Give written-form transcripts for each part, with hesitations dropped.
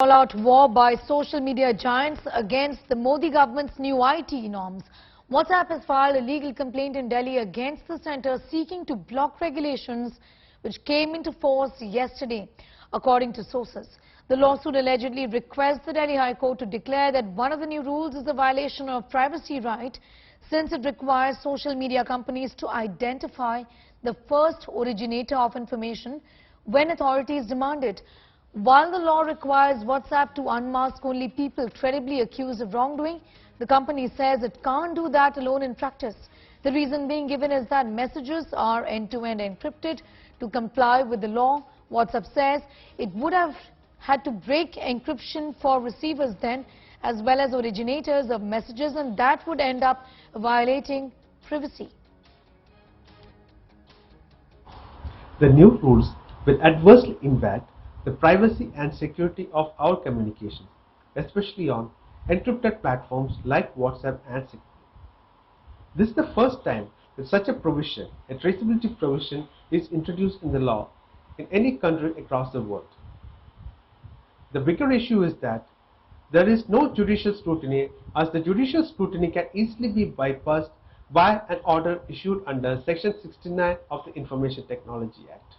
All-out war by social media giants against the Modi government's new IT norms. WhatsApp has filed a legal complaint in Delhi against the centre seeking to block regulations which came into force yesterday. According to sources, the lawsuit allegedly requests the Delhi High Court to declare that one of the new rules is a violation of privacy right since it requires social media companies to identify the first originator of information when authorities demand it. While the law requires WhatsApp to unmask only people credibly accused of wrongdoing, the company says it can't do that alone in practice. The reason being given is that messages are end-to-end encrypted. To comply with the law, WhatsApp says it would have had to break encryption for receivers then, as well as originators of messages, and that would end up violating privacy. The new rules will adversely impact the privacy and security of our communications, especially on encrypted platforms like WhatsApp and Signal. This is the first time that such a provision, a traceability provision, is introduced in the law in any country across the world. The bigger issue is that there is no judicial scrutiny, as the judicial scrutiny can easily be bypassed by an order issued under Section 69 of the Information Technology Act.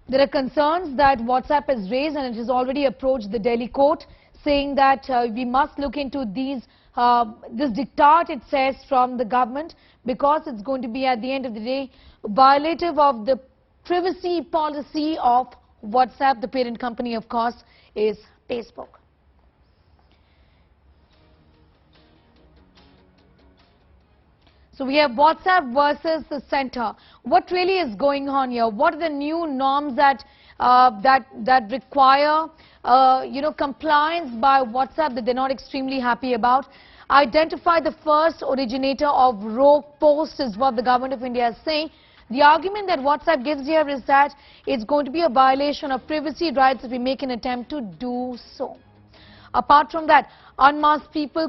There are concerns that WhatsApp has raised, and it has already approached the Delhi court, saying that we must look into this diktat, it says, from the government, because it's going to be, at the end of the day, violative of the privacy policy of WhatsApp. The parent company, of course, is Facebook. So we have WhatsApp versus the centre. What really is going on here? What are the new norms that require compliance by WhatsApp that they're not extremely happy about? Identify the first originator of rogue posts is what the government of India is saying. The argument that WhatsApp gives here is that it's going to be a violation of privacy rights if we make an attempt to do so. Apart from that, unmasked people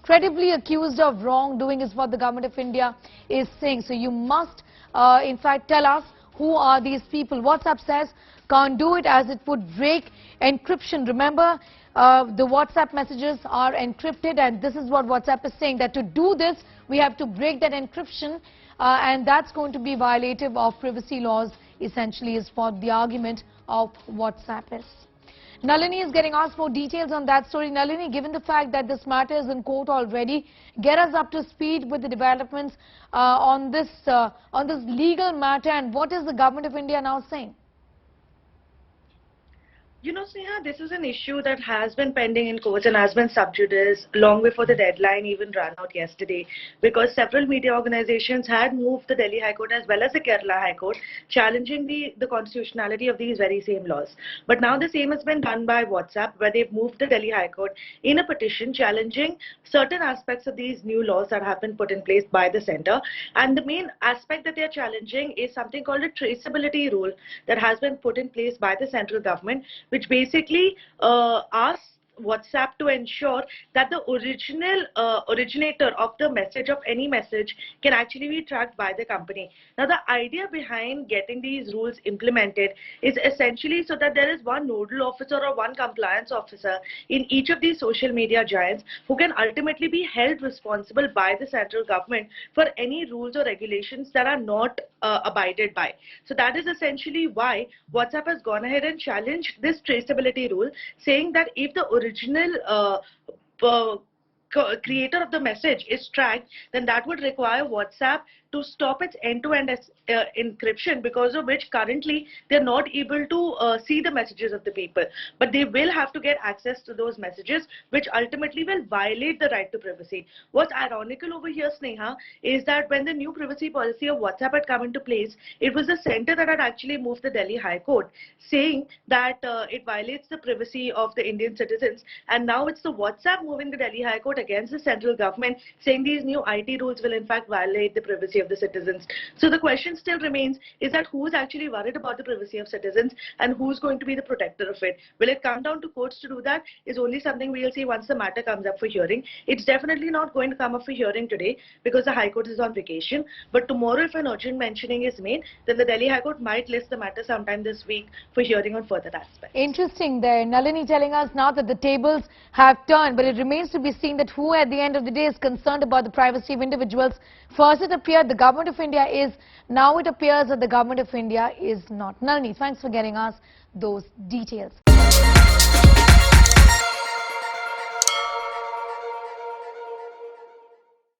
credibly accused of wrongdoing is what the government of India is saying. So you must, in fact, tell us who are these people. WhatsApp says can't do it as it would break encryption. Remember, the WhatsApp messages are encrypted, and this is what WhatsApp is saying, that to do this, we have to break that encryption, and that's going to be violative of privacy laws, essentially, is what the argument of WhatsApp is. Nalini is getting asked for details on that story. Nalini, given the fact that this matter is in court already, get us up to speed with the developments on this legal matter, and what is the government of India now saying? You know, Sneha, this is an issue that has been pending in courts and has been sub judice long before the deadline even ran out yesterday, because several media organizations had moved the Delhi High Court as well as the Kerala High Court challenging the constitutionality of these very same laws. But now the same has been done by WhatsApp, where they've moved the Delhi High Court in a petition challenging certain aspects of these new laws that have been put in place by the centre. And the main aspect that they're challenging is something called a traceability rule that has been put in place by the central government, which basically asks WhatsApp to ensure that the originator of the message, of any message, can actually be tracked by the company. Now, the idea behind getting these rules implemented is essentially so that there is one nodal officer or one compliance officer in each of these social media giants who can ultimately be held responsible by the central government for any rules or regulations that are not abided by. So that is essentially why WhatsApp has gone ahead and challenged this traceability rule, saying that if the original creator of the message is tracked, then that would require WhatsApp to stop its end-to-end encryption, because of which currently they're not able to see the messages of the people. But they will have to get access to those messages, which ultimately will violate the right to privacy. What's ironical over here, Sneha, is that when the new privacy policy of WhatsApp had come into place, it was the centre that had actually moved the Delhi High Court, saying that it violates the privacy of the Indian citizens. And now it's the WhatsApp moving the Delhi High Court against the central government, saying these new IT rules will in fact violate the privacy of of the citizens. So the question still remains is that who's actually worried about the privacy of citizens and who's going to be the protector of it? Will it come down to courts to do that? Is only something we'll see once the matter comes up for hearing. It's definitely not going to come up for hearing today because the High Court is on vacation. But tomorrow, if an urgent mentioning is made, then the Delhi High Court might list the matter sometime this week for hearing on further aspects. Interesting there. Nalini telling us now that the tables have turned, but it remains to be seen that who at the end of the day is concerned about the privacy of individuals. First it appeared the Government of India is, now it appears that the Government of India is not. Nalini, thanks for getting us those details.